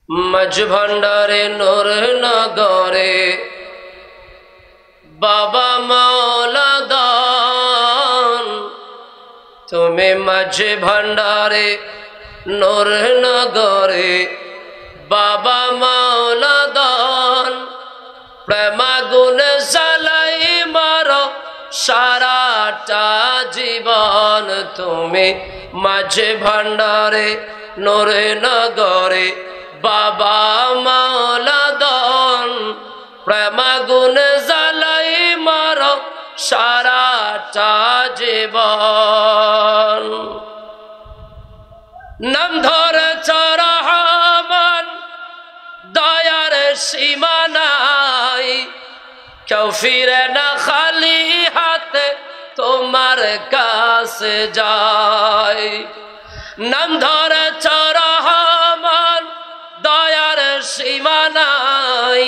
মাঝ ভান্ডারে নূর নগরে বাবা মাওলা দান, তুমি মাঝ ভান্ডারে নূর নগরে বাবা মাওলা দান, প্রেমাগুন জ্বালাই মারো সারাটা জীবন, তুমি মাঝ ভান্ডারে নূর নগরে বাবা মাওলা দান, প্রেমাগুন জ্বালাই মারো সারাটা জীবন। নাম ধরেছ রহমান, দয়ার সীমা নাই, কেউ ফিরে না খালি হাতে তোমার কাছে যায়। নাম ধরেছ রহমান, দয়ার সীমা নাই,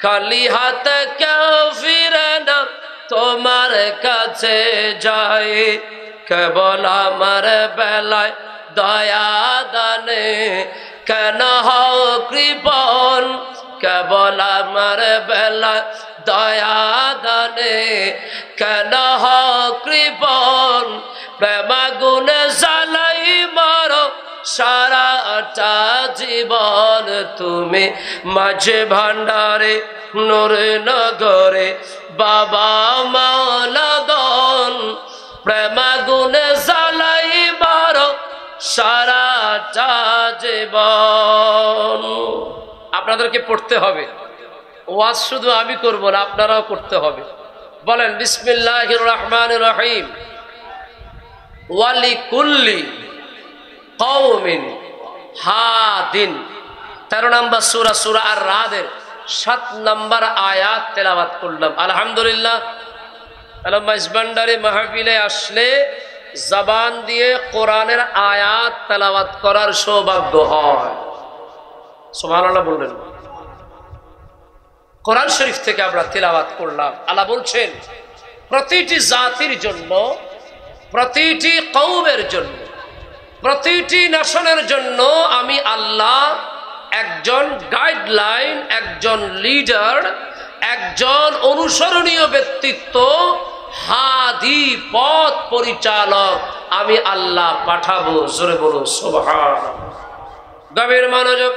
খালি হাতে কেউ ফিরে না তোমার কাছে যায়। কেবল আমার বেলায় দয়া দানে কেন হও কৃপণ, কেবল আমার বেলায় দয়া দানে কেন হও কৃপণ, প্রেমাগুন জ্বালাই মারো সারাটা জীবন, তুমি মাঝে ভান্ডারে নূর নগরে বাবা মাওলা দান, প্রেমাগুন জ্বালাই মারো সারাটা জীবন। আপনাদেরকে পড়তে হবে, ওয়াজ শুধু আমি করব না, আপনারাও করতে হবে। বলেন বিসমিল্লাহির রহমানির রহিম। ওয়ালিকুল্লি কওমিন হাদিন, 13 নম্বর সূরা, সূরা আর রাদের 7 নম্বর আয়াত তেলাওয়াত করলাম। আলহামদুলিল্লাহ। মাইজভান্ডারি মাহফিলে আসলে জবান দিয়ে কোরআনের আয়াত তেলাওয়াত করার সৌভাগ্য হয়। সুবহানাল্লাহ বললেন। কোরআন শরীফ থেকে আমরা তেলাওয়াত করলাম। আল্লাহ বলছেন প্রতিটি জাতির জন্য, প্রতিটি কওমের জন্য, প্রতিটি নেশনের জন্য আমি আল্লাহ একজন গাইডলাইন, একজন লিডার, একজন অনুসরণীয় ব্যক্তিত্ব, হাদি পথ পরিচালক আমি আল্লাহ পাঠাবো। জোরে বলুন সুবহানাল্লাহ। গভীর মনোযোগ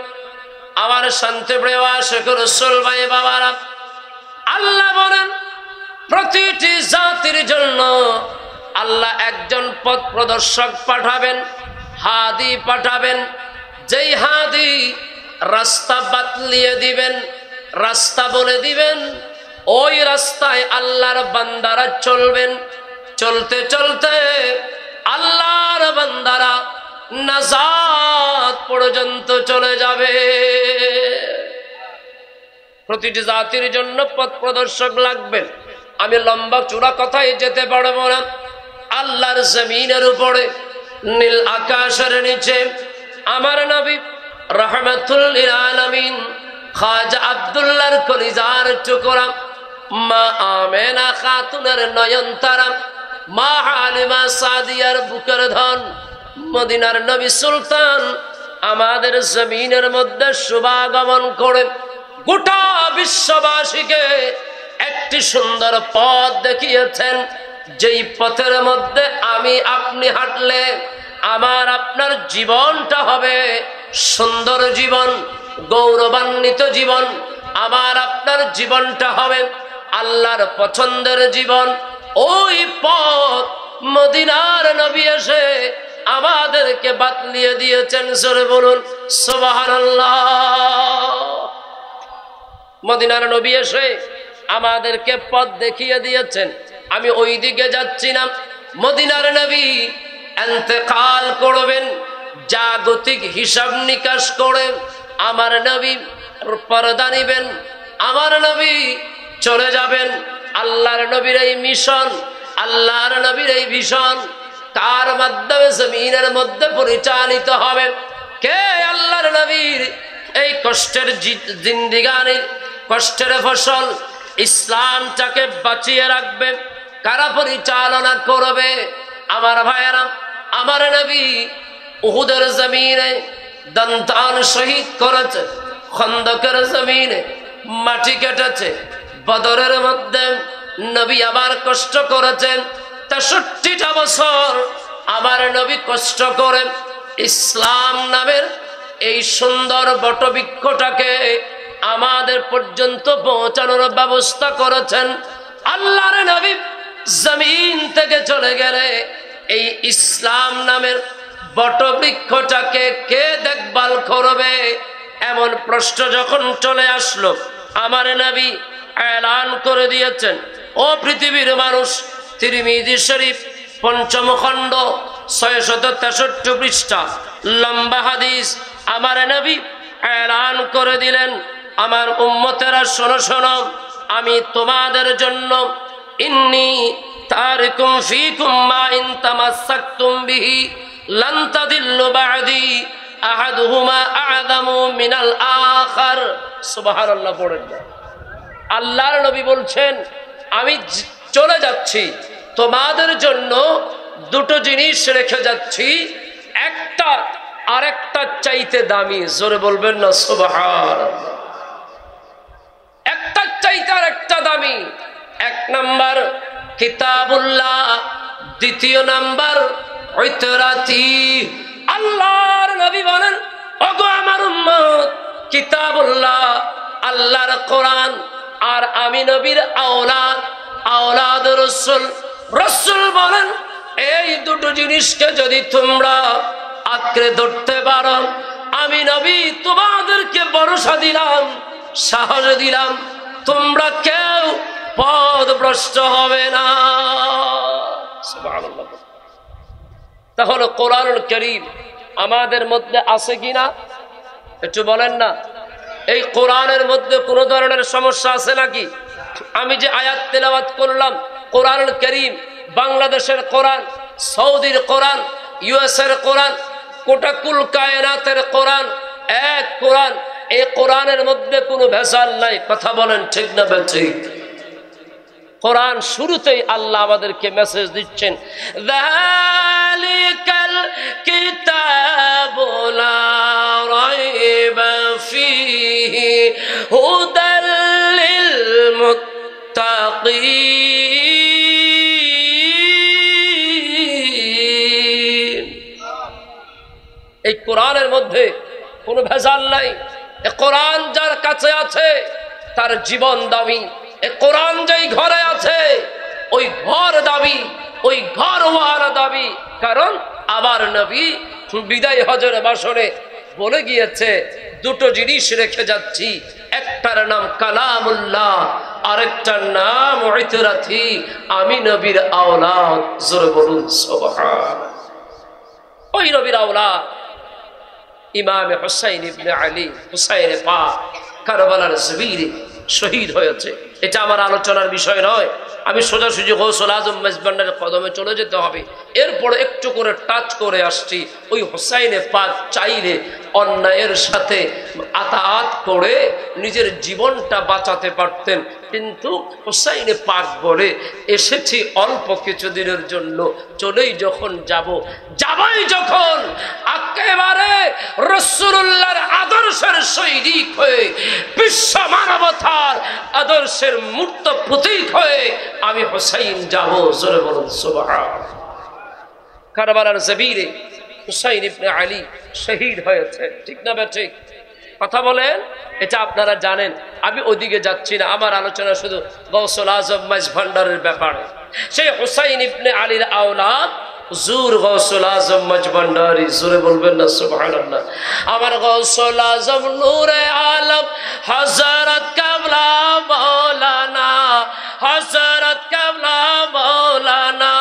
আমার শান্তি প্রিয় আশিক রাসূল ভাই বাবারা, আল্লাহ বলেন প্রতিটি জাতির জন্য আল্লাহ একজন পথ প্রদর্শক পাঠাবেন, হাদি পাঠাবেন। যেই হাদি রাস্তা বাতলিয়ে দিবেন, রাস্তা বলে দিবেন, ওই রাস্তায় আল্লাহর বান্দারা চলবেন। চলতে চলতে আল্লাহর বান্দারা নাজাত পর্যন্ত চলে যাবে। প্রতিটি জাতির জন্য পথ প্রদর্শক লাগবেন। আমি লম্বা চূড়া কথায় যেতে পারবো না। আল্লাহর জমিনের উপরে নীল আকাশের নিচে আমার নবী রাহমাতুল লিল আলামিন খাজা আব্দুল্লাহর কলিজার টুকরা মা আমেনা খাতুনের নয়নতারা, মা হালিমা সাদিয়ার বুকের ধন, মদিনার নবী সুলতান আমাদের জমিনের মধ্যে শুভাগমন করে গোটা বিশ্ববাসীকে একটি সুন্দর পথ দেখিয়েছেন। যেই পথের মধ্যে আমি আপনি হাঁটলে আমার আপনার জীবনটা হবে সুন্দর জীবন, গৌরবান্বিত জীবন। আমার আপনার জীবনটা হবে আল্লাহর পছন্দের জীবন। ওই পথ মদিনার নবী এসে আমাদেরকে বাতলিয়ে দিয়েছেন। জোরে বলুন সুবহানাল্লাহ। মদিনার নবী এসে আমাদেরকে পথ দেখিয়ে দিয়েছেন। আমি ওই দিকে যাচ্ছি না। মদিনার নবী ইন্তেকাল করবেন, জাগতিক হিসাব নিকাশ করে আমার নবী পর্দা নিবেন, আমার নবী চলে যাবেন। আল্লাহর নবীর এই মিশন, আল্লাহর নবীর এই ভিশন তার মাধ্যমে জমিনের মধ্যে পরিচালিত হবে। কে আল্লাহর নবীর এই কষ্টের জিন্দিগানির কষ্টের ফসল ইসলামটাকে বাঁচিয়ে রাখবে, কারা পরিচালনা করবে? আমার ভাইয়েরা, আমার নবী উহুদের জমিনে দন্তান শহীদ করেছে, খন্দকের জমিনে মাটি কেটেছে, বদরের মধ্যে নবী আবার কষ্ট করেছেন। 63টা বছর আমার নবী কষ্ট করে ইসলাম নামের এই সুন্দর বটবৃক্ষটাকে আমাদের পর্যন্ত পৌঁছানোর ব্যবস্থা করেছেন। আল্লাহর নবী জমিন থেকে চলে গেলে এই ইসলাম নামের বটবৃক্ষটাকে কে দেখভাল করবে, এমন প্রশ্ন যখন চলে আসলো, আমার নবী এলান করে দিয়েছেন, ও পৃথিবীর মানুষ, তিরমিজি শরীফ 5ম খণ্ড 663 পৃষ্ঠা লম্বা হাদিস, আমার নবী এলান করে দিলেন, আমার উম্মতেরা শোনো শোনো, আমি তোমাদের জন্য ইন্নী তারিকুম ফীকুম মা ইন তামাসসাকতুম বিহি লান তাদিল্লু বা'দি আহাদুহুমা আ'যামু মিনাল আখার। সুবহানাল্লাহ পড়েন না। আল্লাহর নবী বলছেন, আমি চলে যাচ্ছি, তোমাদের জন্য দুটো জিনিস রেখে যাচ্ছি, একটা আরেকটা চাইতে দামি। জোরে বলবেন না সুবহানাল্লাহ। একটা চাইতে আরেকটা দামি। 1 নাম্বার কিতাবুল্লাহ, 2 নাম্বার ইতরাতি। আল্লাহর নবী বলেন, ওগো আমার উম্মত, কিতাবুল্লাহ আল্লাহর কোরআন, আর আমি নবীর আওলাদ, আওলাদ রাসূল। রাসূল বলেন, এই দুটো জিনিসকে যদি তোমরা আঁকড়ে ধরতে পারো, আমি নবী তোমাদেরকে ভরসা দিলাম, সাহস দিলাম, তোমরা কেউ পথভ্রষ্ট হবে না। সুবহানাল্লাহ। তাহলে কোরআনুল কারীম আমাদের মধ্যে আছে কিনা একটু বলেন না। এই কোরআনের মধ্যে কোন ধরনের সমস্যা আছে নাকি? আমি যে আয়াত তেলাওয়াত করলাম, কোরআনুল কারীম, বাংলাদেশের কোরআন, সৌদির কোরআন, ইউএস এর কোরআন, গোটা কুল কায়নাতের কোরআন, এক কোরআন। এই কোরআনের মধ্যে কোনো ভেজাল নাই। কথা বলেন ঠিক না ঠিক? কোরআন শুরুতেই আল্লাহ আমাদেরকে মেসেজ দিচ্ছেন, যালিকাল কিতাবু লা রাইবা ফীহি হুদাল লিল মুত্তাকিন। এই কোরআনের মধ্যে কোনো ভেজাল নাই। এই কোরআন যার কাছে আছে তার জীবন দামি। এই কোরআন যেই ঘরে আছে ওই ঘর দাবি, ওই ঘর ওয়ার দাবি। কারণ আবার নবী বিদায় হজের ভাষণে বলে গিয়েছে, দুটো জিনিস রেখে যাচ্ছি, একটার নাম কালামুল্লাহ, আরেকটার নাম ইতরাতি, আমি নবীর আওলাদ। জোরে বলুন সুবহান। ওই নবীর আওলাদ ইমাম হুসাইন ইবনে আলী, হুসাইনে পাক কারবালার জমিনে শহীদ হয়েছে। এটা আমার আলোচনার বিষয় নয়। আমি সোজাসুজি গৌসুল আজম মেজবান্ডারের কদমে চলে যেতে হবে। এরপরে একটু করে টাচ করে আসছি। ওই হুসাইনে পাক চাইলে অন্যায়ের সাথে আতাআত করে নিজের জীবনটা বাঁচাতে পারতেন, কিন্তু হুসাইনে পাক বলে, এসেছি অল্প কিছুদিনের জন্য, চলেই যখন যাবই যখন একেবারে রাসূলুল্লাহর আদর্শের সৈনিক হয়ে, বিশ্ব মানবতার আদর্শের মূর্ত প্রতীক হয়ে আমি হুসাইন যাব। জোরে বলুন সুবহান। কারবালার জমিনে হুসাইন ইবনে আলী শহীদ হয়েছে, ঠিক না ঠিক? কথা বলেন, এটা আপনারা জানেন। আমি ওদিকে যাচ্ছি না, আমার আলোচনা শুধু গৌসুল আজম মাঝভান্ডারের ব্যাপারে। সেই হুসাইন ইবনে আলীর আওলাদ হুজুর গৌসুল আজম মাঝভান্ডারী। জোরে বলবেন না সুবহানাল্লাহ। আমার গৌসুল আজম নূরে আলম হযরত কামলা মাওলানা, হযরত কামলা মাওলানা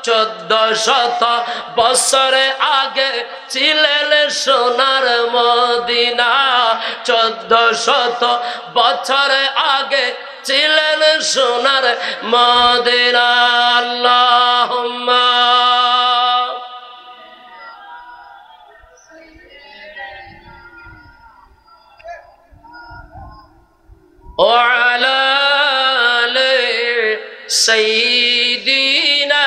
1400 বছর আগে ছিলেন সোনার মদিনা। 1400 বছর আগে ছিলেন সোনার মদিনা। আল্লাহুম্মা ওয়ালা আলি সাইয়্যিদিনা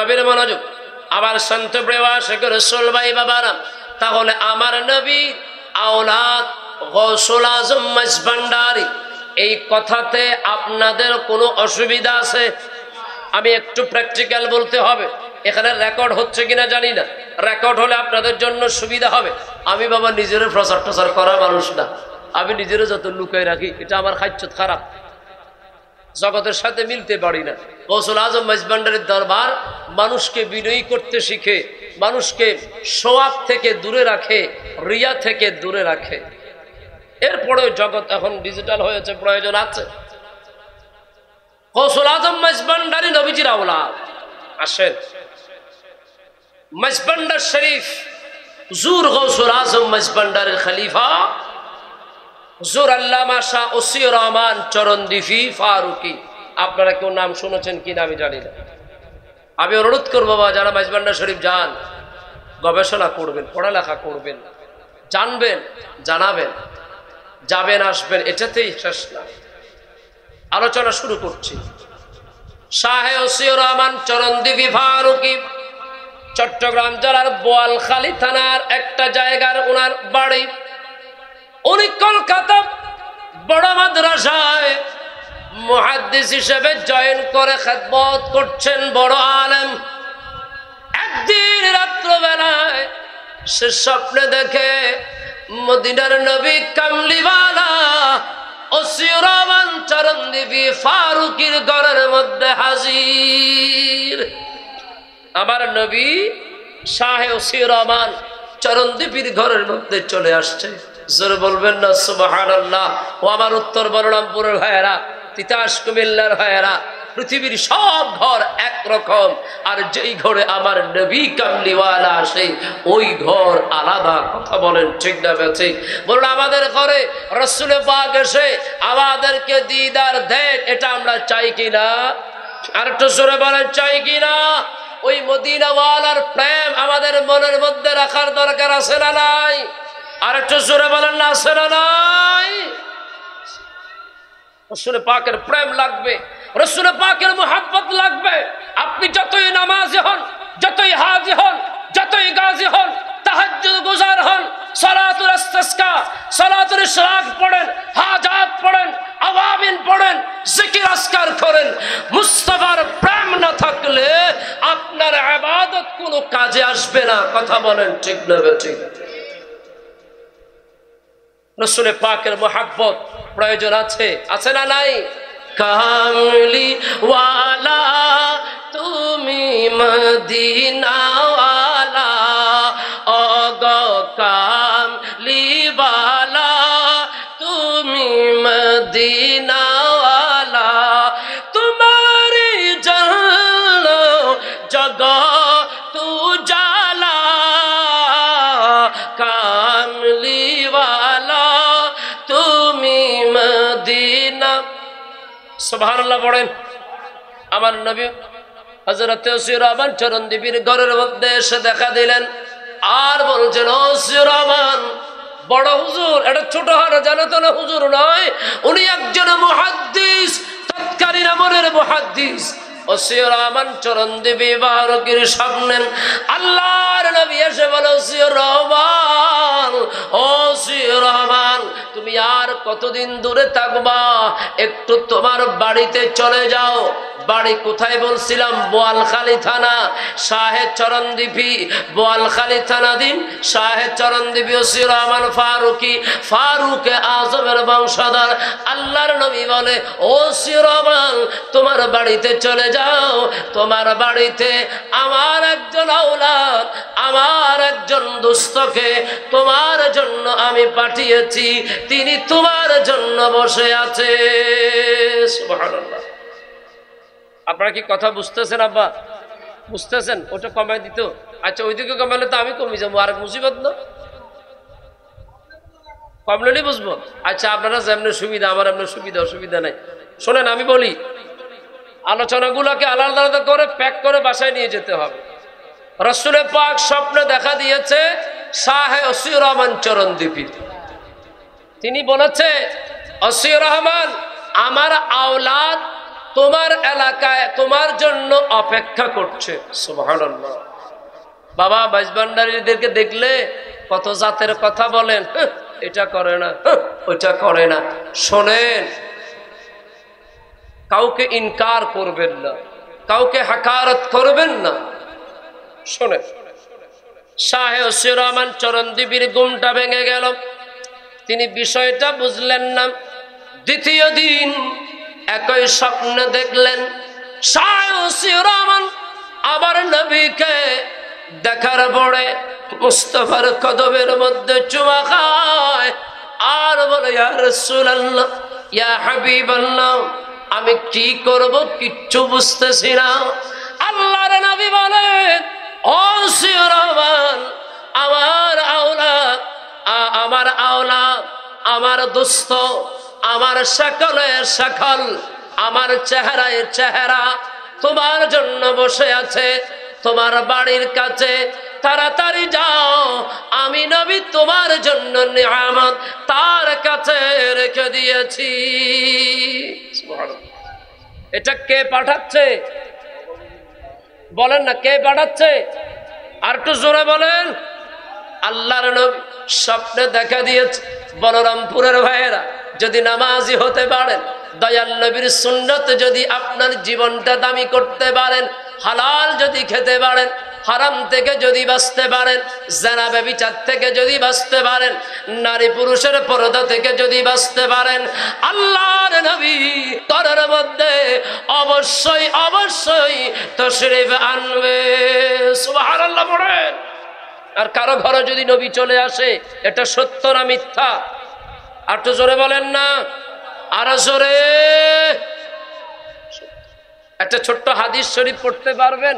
গভীর মনোযোগ। আবার শান্ত প্রিয় আশিক রাসূল ভাই বাবারা, তাহলে আমার নবী আওলাদ গৌসুল আজম মাঝভান্ডারী, এই কথাতে আপনাদের কোনো অসুবিধা আছে? আমি একটু প্র্যাকটিক্যাল বলতে হবে, এখানে রেকর্ড হচ্ছে কিনা জানি না, রেকর্ড হলে আপনাদের জন্য সুবিধা হবে। আমি বাবা নিজের প্রচার টচার করা মানুষ না, আমি নিজেরও যত লুকাই রাখি, এটা আমার খাইচ্ছত খারাপ, জগতের সাথে মিলতে পারি না। গৌসুল আজম মাঝভান্ডারীর দরবার মানুষকে বিনয়ী করতে শিখে, মানুষকে সোয়াব থেকে দূরে রাখে, রিয়া থেকে দূরে রাখে। এরপরেও জগৎ এখন ডিজিটাল হয়েছে, প্রয়োজন আছে। গৌসুল আজম মাঝভান্ডারী নবীজির আওলাদ। আসেন মাঝভান্ডার শরীফ, হুজুর গৌসুল আজম মাঝভান্ডারীর খলিফা হুজুর আল্লামা শাহ ওসিউর রহমান চরণদ্বীপী ফারুকী। আপনারা কেউ নাম শুনেছেন কিনা আমি জানি না। আমি অনুরোধ করবো বাবা, যারা মাঝভান্ডার শরীফ যান, গবেষণা করবেন, পড়ালেখা করবেন, জানবেন, জানাবেন, যাবেন আসবেন, এটাতেই শেষ না। আলোচনা শুরু করছি। শাহ ওসিউর রহমান চরণদ্বীপী ফারুকী চট্টগ্রাম জেলার বোয়ালখালী থানার একটা জায়গার ওনার বাড়ি। উনি কলকাতা বড় মাদ্রাসায় মুহাদ্দিস হিসেবে জয়েন করে খেদমত করছেন, বড় আলেম। একদিন রাত্রবেলায় সে স্বপ্নে দেখে মদিনার নবী কামলিওয়ালা ওসিউর রহমান চরণদ্বীপী ফারুকীর ঘরের মধ্যে হাজির। আমার নবী শাহ ওসিউর রহমান চরণদ্বীপীর ঘরের মধ্যে চলে আসছে। জোরে বলবেন না সুবহানাল্লাহ। ও আমার উত্তর বলরামপুরের ভাইয়েরা, তিতাস কুমিল্লার ভাইয়েরা, পৃথিবীর সব ঘর একরকম, আর যেই ঘরে আমার নবী কামলিওয়ালা আসে ওই ঘর আলাদা। কথা বলেন ঠিক না ঠিক? বলুন, আমাদের ঘরে রাসূল পাক এসে আমাদেরকে দিদার দেন, এটা আমরা চাই কিনা? আর একটু জোরে বলেন, চাই কিনা? ওই মদিনাওয়ালার প্রেম আমাদের মনের মধ্যে রাখার দরকার আছে না নাই? আর একটু জোরে বলেন না, আছে না নাই? রাসূল পাকের প্রেম লাগবে, রাসূল পাকের মুহাব্বত লাগবে। আপনি যতই নামাজি হন, যতই হাজি হন, যতই গাজী হন, তাহাজ্জুদ গুজার হন, সালাতুল ইস্তিসকা, সালাতুল ইশরাক পড়েন, হাজাত পড়েন, আওয়ামিন পড়েন, জিকির আজকার করেন, মুস্তাফার প্রেম না থাকলে আপনার ইবাদত কোনো কাজে আসবে না। কথা বলেন ঠিক না ঠিক? রাসূল পাকের মুহাব্বত প্রয়োজন আছে, আছে না নাই? কামলি ওয়ালা তুমি মদিনা ওয়ালা, ওগো কামলি ওয়ালা তুমি মদিনা ওয়ালা, তোমারি জন্য জগত উজালা, কামলি ওয়ালা তুমি মদিনা। সুবহানাল্লাহ পড়েন। আমার নবী হযরত ওসিউর রহমান চরণদ্বীপীর ঘরের মধ্যে এসে দেখা দিলেন, আর বলছেন, ওসিউর রহমান বড় হুজুর। এটা ছোট হার জানো তো না, হুজুর নয়, উনি একজন মুহাদ্দিস, তৎকালীন আমলের মুহাদ্দিস। ওসিউর রহমান চরণদ্বীপী ফারুকীর সামনে আল্লাহর নবী এসে বলে, ওসিউর রহমান, ওসিউর রহমান, তুমি আর কতদিন দূরে থাকবা? একটু তোমার বাড়িতে চলে যাও। বাড়ি কোথায় বলছিলাম? বোয়ালখালী থানা। শাহে চরণদ্বীপী বোয়ালখালী থানাধীন শাহে চরণদ্বীপী ওসিউর রহমান ফারুকী, ফারুকে আজমের বংশধর। আল্লাহর নবী বলে, ওসিউর রহমান তোমার বাড়িতে চলে যাও। তোমার বাড়িতে আমার একজন আওলাদ, আমার একজন দোস্তকে তোমার জন্য আমি পাঠিয়েছি, তিনি তোমার জন্য বসে আছে। সুবহানাল্লাহ। আপনারা কি কথা বুঝতেছেন? আব্বা বুঝতেছেন? ওটা কমাই দিত। আচ্ছা, ওইদিকে কমালে তো আমি কমে যাবো, আর মুসিবত না, কমলেই বুঝবো। আচ্ছা, আপনারা যেমন সুবিধা, আমার এমন সুবিধা অসুবিধা নাই। শোনেন, আমি বলি, আলোচনাগুলোকে আলাদা আলাদা করে প্যাক করে বাসায় নিয়ে যেতে হবে। রাসূল পাক স্বপ্নে দেখা দিয়েছে শাহ ওসিউর রহমান চরণদ্বীপী। তিনি বলেছে, ওসিউর রহমান, আমার আওলাদ তোমার এলাকায় তোমার জন্য অপেক্ষা করছে। সুবহানাল্লাহ। বাবা মাইজভান্ডারীদেরকে দেখলে কত জাতের কথা বলেন, এটা করে না, ওইটা করে না। শোনেন, কাউকে ইনকার করবেন না, কাউকে হাকারত করবেন না। শোনেন, শাহে ওসির রহমান চরণদ্বীপের ঘুমটা ভেঙে গেল, তিনি বিষয়টা বুঝলেন না। দ্বিতীয় দিন একই স্বপ্ন দেখলেন। শাহে ওসির রহমান আবার নবীকে দেখার পরে মুস্তাফার কদমের মধ্যে চুমা খায় আর বলে, ইয়া রাসূলুল্লাহ, ইয়া হাবিবাল্লাহ, আমি কি করব কিচ্ছু বুঝতেছি না। আল্লাহর নবী বলেন, ও রহমান, আমার আওলাদ, আমার আওলাদ, আমার দোস্ত, আমার সকলের সকল, আমার চেহারায় চেহারা তোমার জন্য বসে আছে তোমার বাড়ির কাছে। তাড়াতাড়ি যাও, আমি নবী তোমার জন্য নিয়ামত তার কাছে রেখে দিয়েছি। এটা কে পাঠাচ্ছে বলেন না, কে পাঠাচ্ছে? আর একটু জোরে বলেন। আল্লাহর নবী স্বপ্নে দেখা দিয়েছে। বলরামপুরের ভাইয়েরা, যদি নামাজি হতে পারেন, দয়াল নবীর সুন্নত যদি আপনার জীবনটা দামি করতে পারেন, হালাল যদি খেতে পারেন, হারাম থেকে যদি বাঁচতে পারেন, জানা ব্যভিচার থেকে যদি বাঁচতে পারেন, নারী পুরুষের পর্দা থেকে যদি বাঁচতে পারেন, আল্লাহর নবী ঘরের মধ্যে অবশ্যই অবশ্যই তাশরীফ আনবে। সুবহানাল্লাহ পড়েন। আর কারো ঘরে যদি নবী চলে আসে, এটা সত্য না মিথ্যা? আর তো জোরে বলেন না, আরো জোরে। একটা ছোট্ট হাদিস শরীফ পড়তে পারবেন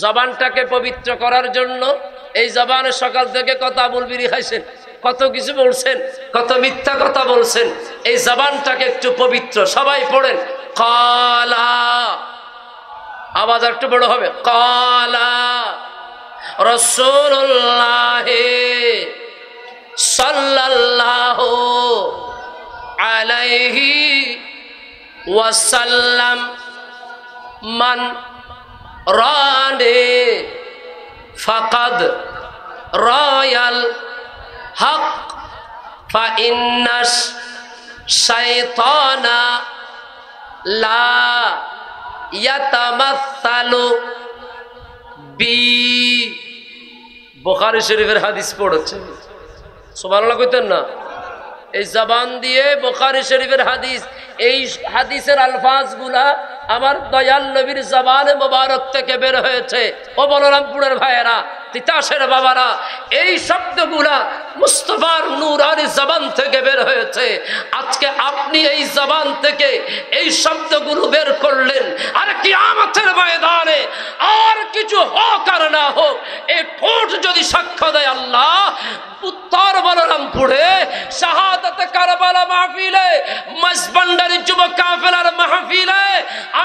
জবানটাকে পবিত্র করার জন্য? এই জবানে সকাল থেকে কত আবুল বিড়ি খাইছেন, কত কিছু বলছেন, কত মিথ্যা কথা বলছেন। এই জবানটাকে একটু পবিত্র সবাই পড়েন। কালা, আওয়াজ একটু বড় হবে। কালা রাসূলুল্লাহ সাল্লাল্লাহু আলাইহি ওয়াসাল্লাম, মান রানে ফাকাদ রায়াল হক ফাইন্নাস শাইতানা লা ইয়াতামাসসালু বি। বুখারী শরীফের হাদিস পড়ছে। সুবহানাল্লাহ কইতেন না? এই জবান দিয়ে বুখারী শরীফের হাদিস, এই হাদিসের আলফাজগুলা আমার দয়াল নবীর জবানে মোবারক থেকে বের হয়েছে। ও বলরামপুরের ভাইয়েরা, তিতাসের বাবারা, এই শব্দগুলা মুস্তাফার নূরানি জবান থেকে বের হয়েছে। আজকে আপনি এই জবান থেকে এই শব্দগুলো বের করলেন, আর কিয়ামতের ময়দানে আর কিছু হোক আর না হোক, এই ঠোঁট যদি সাক্ষ্য দেয় আল্লাহ, উত্তর বলরামপুরে শাহাদাতে কারবালা মাহফিলে, মাইজভান্ডারী যুব কাফেলার মাহফিলে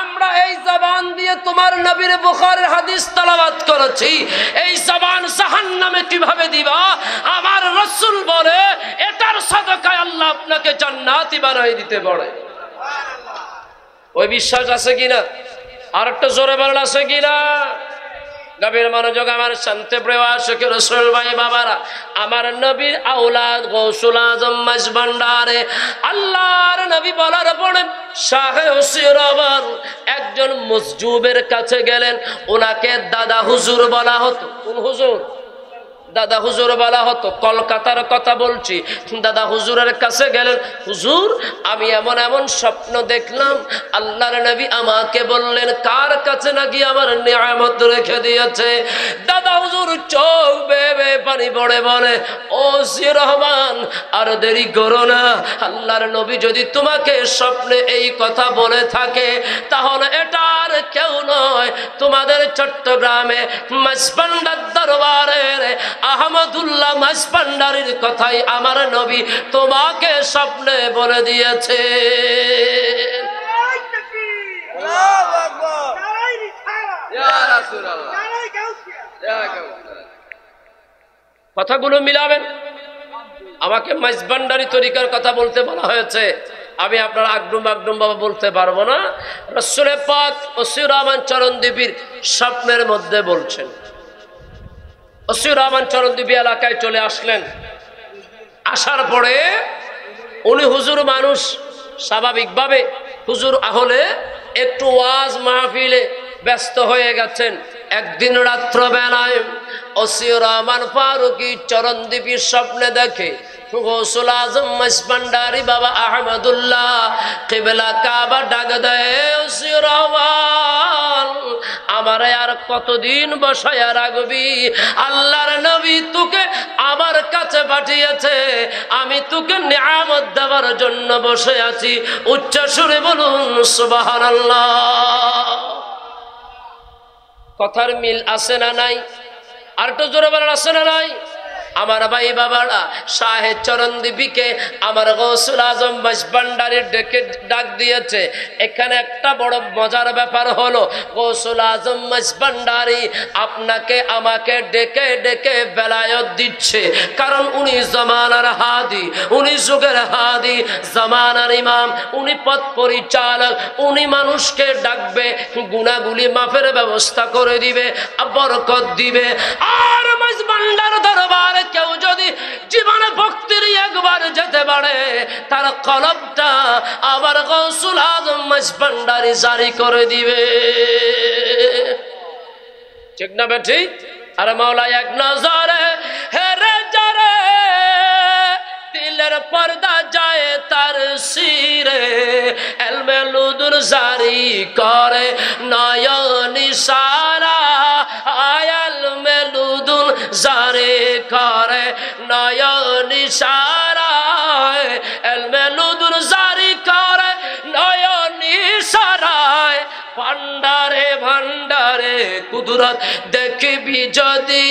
আমরা এই জবান দিয়ে তোমার নবীর বুখারীর হাদিস তেলাওয়াত করেছি। এই জবান জাহান্নামে কিভাবে দিবা? আমার রাসূল বলে, এটার সাদাকায় আল্লাহ আপনাকে জান্নাতি বানাই দিতে পারে। ওই বিশ্বাস আছে কিনা? আর একটা জোরে বলেন, আছে কিনা? গভীর মনোযোগ আমার শান্তি প্রিয় আশিক রাসূল ভাই বাবারা, আমার নবীর আওলাদ গৌসুল আজম মাইজভান্ডারে আল্লাহর নবী বলার পরে শাহে ওসির রহমান একজন মজজুবের কাছে গেলেন। ওনাকে দাদা হুজুর বলা হতো। কোন হুজুর? দাদা হুজুর বলা হতো। কলকাতার কথা বলছি। দাদা হুজুরের কাছে গেলেন, হুজুর আমি এমন এমন স্বপ্ন দেখলাম, আল্লাহর নবী আমাকে বললেন কার কাছে নাকি আমার নিয়ামত রেখে দিয়েছে। দাদা হুজুর চোখ বেয়ে পানি পড়ে বলে, ও ওসির রহমান, আর দেরি করো না। আল্লাহর নবী যদি তোমাকে স্বপ্নে এই কথা বলে থাকে, তাহলে এটা আর কেউ নয়, তোমাদের চট্টগ্রামে মাইজভান্ডার দরবারের আহমদুল্লাহ মাইজভান্ডারীর কথাই আমার নবী তোমাকে স্বপ্নে বলে দিয়েছে। কথাগুলো মিলাবেন। আমাকে মাইজভান্ডারী তরিকার কথা বলতে বলা হয়েছে, আমি আপনার আগডুম আগডুম বাবা বলতে পারবো না। রাসূল পাক ওসিউর রহমান চরণদ্বীপীর স্বপ্নের মধ্যে বলছেন। ওসিউর রহমান চরণদ্বীপী এলাকায় চলে আসলেন। আসার পরে উনি হুজুর মানুষ, স্বাভাবিকভাবে হুজুর আহলে একটু ওয়াজ মাহফিলে ব্যস্ত হয়ে গেছেন। একদিন রাত্রবেলায় ওসিউর রহমান ফারুকী চরণদ্বীপীর স্বপ্নে দেখে গৌসুল আজম মাইজভান্ডারী বাবা আহমদুল্লাহ কিবলা কাবা ডাক দেয়, ওসিউর রহমান আমারে আর কতদিন বসায়া রাখবি? আল্লাহর নবী তোকে আমার কাছে পাঠিয়েছে, আমি তোকে নিয়ামত দেওয়ার জন্য বসে আছি। উচ্চ সুরে বলুন সুবহানাল্লাহ। কথার মিল আছে না নাই? আর একটু জোরে বলেন আছে না নাই? আমার ভাই বাবারা, শাহে চরণদ্বীপীকে আমার গৌসুল আজম মাইজভান্ডারী ডেকে ডাক দিয়েছে। এখানে একটা বড় মজার ব্যাপার হলো, গৌসুল আজম মাইজভান্ডারী আপনাকে আমাকে ডেকে ডেকে বেলায়ত দিচ্ছে, কারণ উনি জামানার হাদি, উনি যুগের হাদি, জামানার ইমাম, উনি পথ পরিচালক, উনি মানুষকে ডাকবে, গুনাহগুলি মাফের ব্যবস্থা করে দিবে, বরকত দিবে। আর মাইজভান্ডার দরবারে কেউ যদি জীবনে ভক্তির একবার যেতে পারে, তার কলবটা আবার গৌসুল আজম মাইজভান্ডারী জারি করে দিবে। ঠিক না বেঠিক? আর মাওলা এক নজরে হেরে যারে দিলের পর্দা যায় তার শিরে, এলমে লুদুর জারি করে নয়ন ইশারা, আয়াল মেলুদুন জারি করে নয়ন ইশারা, এলমে লুদুর জারি করে নয়ন ইশারা। ভান্ডারে ভান্ডারে কুদরত দেখবি যদি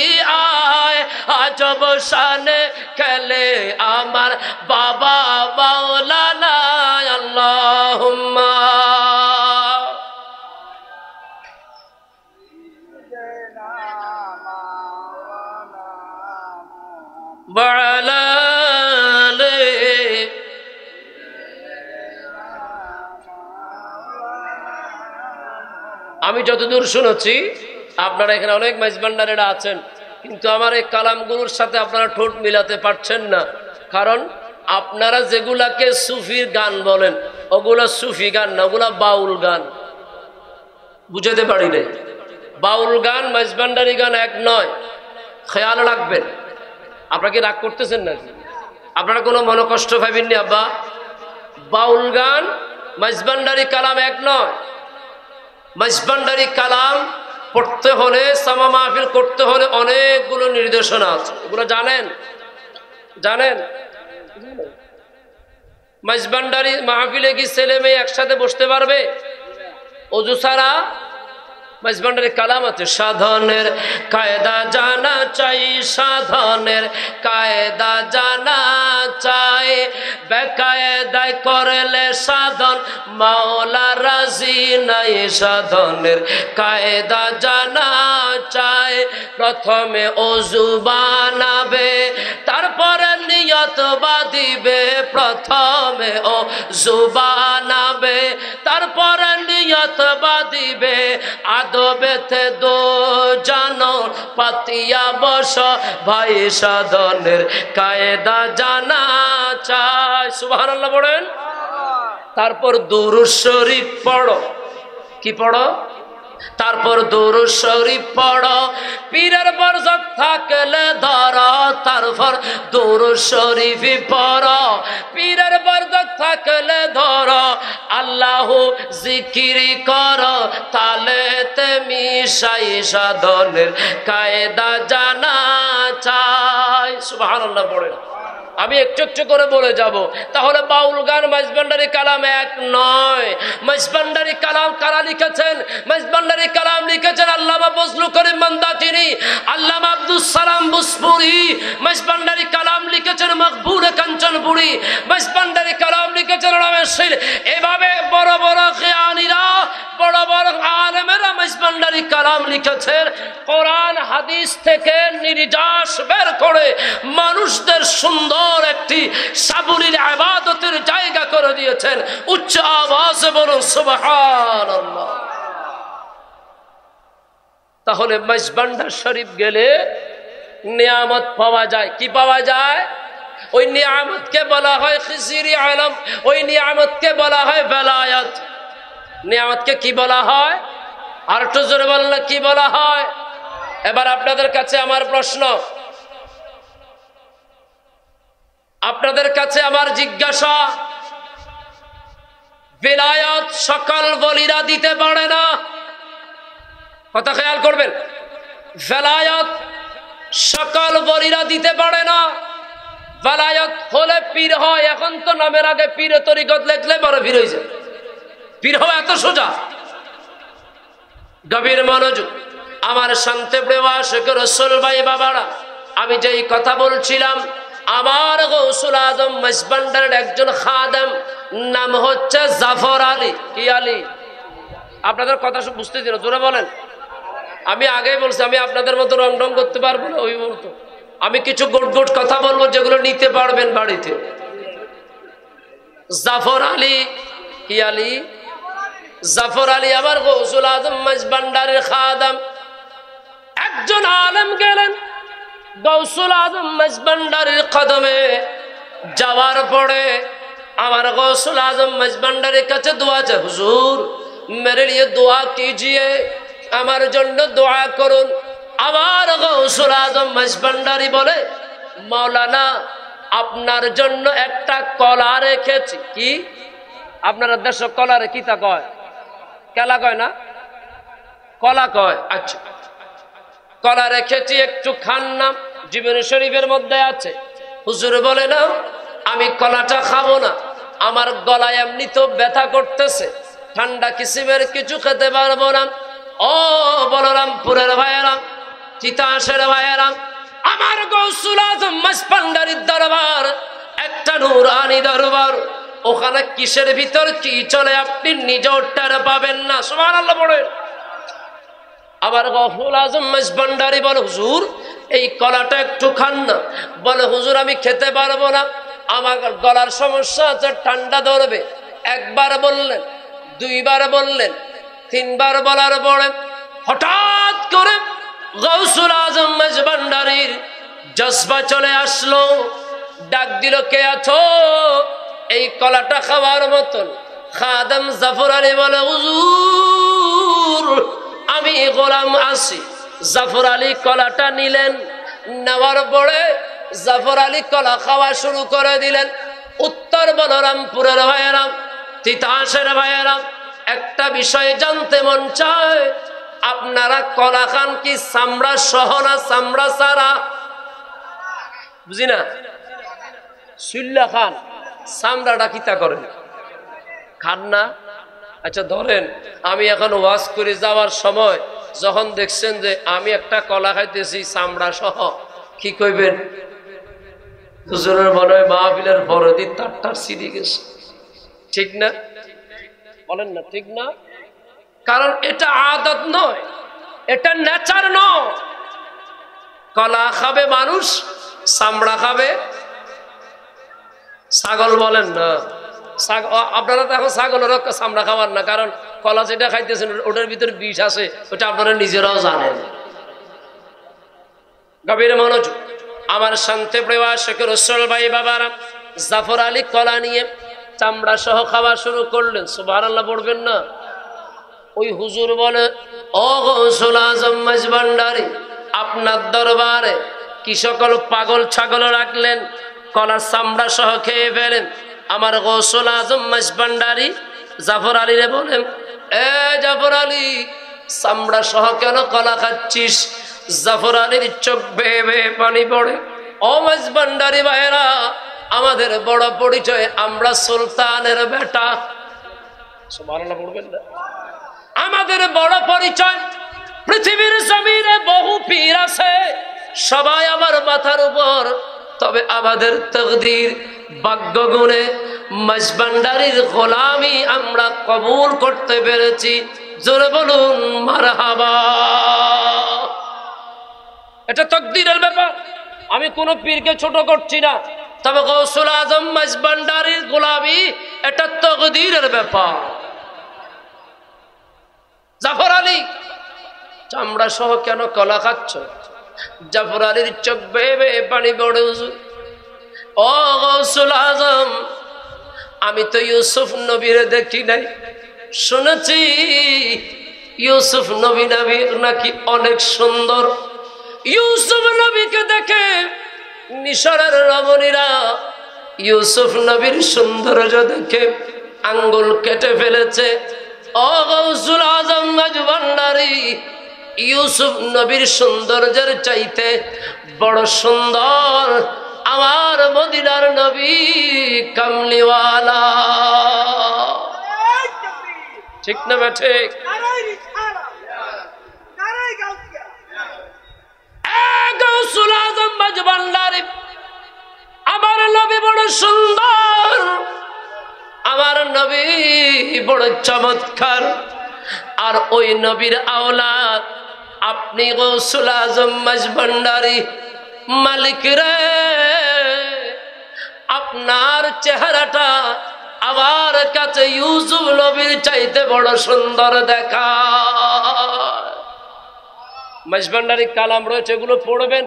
আয়, আজব শানে খেলে আমার বাবা মাওলানা। আল্লাহুম্মা ওয়ালা আমি যতদূর শুনেছি আপনারা এখানে অনেক মাইজভান্ডারীরা আছেন, কিন্তু আমার এই কালামগুলোর সাথে আপনারা ঠোঁট মিলাতে পারছেন না, কারণ আপনারা যেগুলাকে সুফির গান বলেন ওগুলা সুফি গান না, ওগুলা বাউল গান। বুঝাতে পারি নাই? বাউল গান মাইজভান্ডারী গান এক নয়, খেয়াল রাখবেন। আপনারা কি রাগ করতেছেন নাকি? আপনারা কোনো মনোকষ্ট পাইবেননি আব্বা? বাউল গান মাইজভান্ডারী কালাম এক নয়। মাইজভান্ডারী কালাম পড়তে হলে, সামা মাহফিল করতে হলে অনেকগুলো নির্দেশনা আছে, এগুলো জানেন? জানেন? মাইজভান্ডারী মাহফিলে কি ছেলে মেয়ে একসাথে বসতে পারবে? অজু ছাড়া মাইজভান্ডারী কালাম আছে। সাধনের কায়দা জানা চাই, সাধনের কায়দা জানা চাই, বেকায়দায় করলে সাধন মাওলা রাজি নাই। সাধনের কায়দা জানা চাই, প্রথমে অজু বানাবে, তারপরে নিয়ত বাঁধিবে। প্রথমে অজু বানাবে, তারপরে নিয়ত বাঁধিবে। আদবেতে দো জানো পাতিয়া বস ভাই, সাধনের কায়দা জানা চাই। সুবহানাল্লাহ পড়েন। তারপর দুরূদ শরীফ পড়ো। কি পড়ো? তারপর দুরূদ শরীফ পড়ো, পীরের বরকত থাকলে ধরো, তারপর দুরূদ শরীফ পড়ো, পীরের বরকত থাকলে ধরো, আল্লাহু জিকির করো, তালেতে মিশাই সাধনের কায়দা জানা চাই। সুবহানাল্লাহ পড়েন। আমি একটু একটু করে বলে যাব। তাহলে বাউল গান মাইজভান্ডারী কালাম এক নয়। মাইজভান্ডারী কালাম কারা লিখেছেন? মাইজভান্ডারী কালাম লিখেছেন আল্লামা ফজলুল করিম মান্দাকিনী, আল্লামা আব্দুস সালাম বুসপুরি। মাইজভান্ডারী কালাম লিখেছেন মকবুল কাঞ্চনপুরি। মাইজভান্ডারী কালাম লিখেছেন রামেশ্বর। এভাবে বড় বড় জ্ঞানীরা, বড় বড় আলেমেরা মাইজভান্ডারী মাঝবান্ডারি কালাম লিখেছেন, কোরআন হাদিস থেকে নির্যাস বের করে মানুষদের সুন্দর একটি সাবলীল ইবাদতের জায়গা করে দিয়েছেন। উচ্চ আওয়াজে বলুন সুবহানাল্লাহ। তাহলে মাঝবান্ডার শরীফ গেলে নিয়ামত পাওয়া যায়। কি পাওয়া যায়? ওই নিয়ামতকে বলা হয় খিজিরি আলম, ওই নিয়ামতকে বলা হয় বেলায়াত। নিয়ামতকে কি বলা হয়? আর একটু জোরে বললে কি বলা হয়? এবার আপনাদের কাছে আমার প্রশ্ন, আপনাদের কাছে আমার জিজ্ঞাসা, বেলায়াত সকল বলিরা দিতে পারে না। কথা খেয়াল করবেন, বেলায়াত সকল বলিরা দিতে পারে না। বেলায়াত হলে পীর হয়। এখন তো নামের আগে পীর তরিকত লেখলে বড় পীর হয়ে যায়। পীর হওয়া এত সোজা? গভীর মনোযোগ আমার শান্তি প্রিয় আশিক রাসূল ভাই বাবারা, আমি যেই কথা বলছিলাম, আমার গৌসুল আজম মাঝবান্ডারের একজন খাদেম, নাম হচ্ছে জাফর আলী। কি আলী? আপনাদের কথা সব বুঝতে দিন, জোরে বলেন। আমি আগেই বলছি, আমি আপনাদের মতো রং ঢং করতে পারবো না। ওই বলতো আমি কিছু গোট গোট কথা বলবো যেগুলো নিতে পারবেন বাড়িতে। জাফর আলী। কি আলী? জাফর আলী আমার গৌসুল আজম মাঝবান্ডারের খাদেম। একজন আলেম গেলেন গৌসুল আজম মাঝবান্ডারের কদমে, যাওয়ার পরে আমার গৌসুল आजम मजबंडारी কাছে दुआ চায়, হুজুর मेरे लिए दुआ कीजिए, আমার জন্য দোয়া করুন। আমার গৌসুল आजम मजबंडारी বলে, মাওলানা আপনার জন্য একটা কলা রেখেছি। কি? আপনারা দেশ কলারে কি তা কয়? কেলা কয় না, কলা কয়। আচ্ছা, কলা রেখেছি, একটু খান না, জীবনী শরীফের মধ্যে আছে। হুজুর বলে, না আমি কলাটা খাবো না, আমার গলায় এমনি তো ব্যথা করতেছে, ঠান্ডা কিসিমের কিছু খেতে পারবো না। ও বলরামপুরের ভাইয়েরা, তিতাসের ভাইয়েরা, আমার গৌসুল আজম মাঝবান্ডারির দরবার একটা নূরানি দরবার। ওখানে কিসের ভিতর কি চলে আপনি নিজেও টের পাবেন না। সুবহানাল্লাহ বলেন। আবার গৌসুল আজম মাঝবান্ডারি বলে, হুজুর এই কলাটা একটু খান না। বলে, হুজুর আমি খেতে পারবো না, আমার গলার সমস্যা আছে, ঠান্ডা ধরবে। একবার বললেন, দুইবার বললেন, তিনবার বলার পরে হঠাৎ করে গৌসুল আজম মাঝবান্ডারির জজবা চলে আসলো, ডাক দিল, কে আছো? এই কলাটা খাওয়ার মতন। খাদেম জাফর আলী বলে, হুজুর আমি গোলাম আছি। জাফর আলী কলাটা নিলেন, নেওয়ার পরে জাফর আলী কলা খাওয়া শুরু করে দিলেন। উত্তর বলরামপুরের ভাইয়েরা, তিতাসের ভাইয়েরা, একটা বিষয় জানতে মন চায়, আপনারা কলা খান কি চামড়া সহ না চামড়া ছাড়া? বুঝি না। সুল্লা খান, চামড়াটা কিতা করেন? খান না? আচ্ছা ধরেন আমি এখন ওয়াজ করে যাওয়ার সময় যখন দেখছেন যে আমি একটা কলা খাইতেছি চামড়া সহ, কি কইবেন? হুজুরের মনে হয় মাহফিলের বড়দিন তার ছিঁড়ে গেছে। ঠিক না? বলেন না, ঠিক না? কারণ এটা আদত নয়, এটা নেচার নয়। কলা খাবে মানুষ, চামড়া খাবে ছাগল। বলেন না, আপনারা তো এখন ছাগলের চামড়া খাবার না, কারণ কলা যেটা খাইতেছেন ওটার ভিতরে বিষ আছে, ওটা আপনারা নিজেরাও জানেন। গভীর মনোযোগ আমার শান্তি প্রিয় আশিক রাসূল ভাই বাবারা, জাফর আলী কলা নিয়ে চামড়া সহ খাওয়া শুরু করলেন। সুবহানাল্লাহ পড়বেন না? ওই হুজুর বলে, ও গৌসুল আজম মাঝবান্ডারি, আপনার দরবারে কি সকল পাগল ছাগল রাখলেন, কলার চামড়া সহ খেয়ে ফেলেন। আমার গৌসুল আজম মাঝবান্ডারি জাফর আলী রে বলেন, এ জাফর আলী, চামড়া সহ কেন কলা খাচ্ছিস? জাফর আলীর চোখ বেয়ে বেয়ে পানি পড়ে। ও মাঝবান্ডারি ভাইয়েরা, আমাদের বড় পরিচয়, আমরা সুলতানের বেটা। সুবহানাল্লাহ পড়বেন না? আমাদের বড় পরিচয়, পৃথিবীর জমিনে বহু পীর আছে, সবাই আমার মাথার উপর, তবে আমাদের তকদির ভাগ্য গুণে মাঝবান্ডারির গোলামি আমরা কবুল করতে পেরেছি। জোরে বলুন মারহাবা। এটা তাকদীরের ব্যাপার, আমি কোন পীরকে ছোট করছি না, তবে গৌসুল আজম মাঝভান্ডারীর গোলামি এটা তাকদীরের ব্যাপার। জাফর আলী চামড়া সহ কেন কলা খাচ্ছ? জাফর আলীর চোখ বেয়ে বেয়ে পানি পড়ে। হুজুর ও গৌসুল আজম, আমি তো ইউসুফ নবীর দেখি নাই, শুনেছি ইউসুফ নবী নাকি অনেক সুন্দর। ইউসুফ নবীকে দেখে মিশরের রমণীরা ইউসুফ নবীর সৌন্দর্য দেখে আঙ্গুল কেটে ফেলেছে। ও গৌসুল আজম মাঝভান্ডারী, ইউসুফ নবীর সৌন্দর্যের চাইতে বড় সুন্দর আমার মদিনার নবী কামলিওয়ালা। ঠিক না ঠিক? গৌসুল আজম মাঝভান্ডারী, আমার নবী বড় সুন্দর, আমার নবী বড় চমৎকার, আর ওই নবীর আওলাদ আপনি গৌসুল আজম মাঝভান্ডারী। মালিক রে, আপনার চেহারাটা আমার কাছে ইউসুফ নবীর চাইতে বড় সুন্দর দেখা। মাঝভান্ডারী কালাম রয়েছে, এগুলো পড়বেন।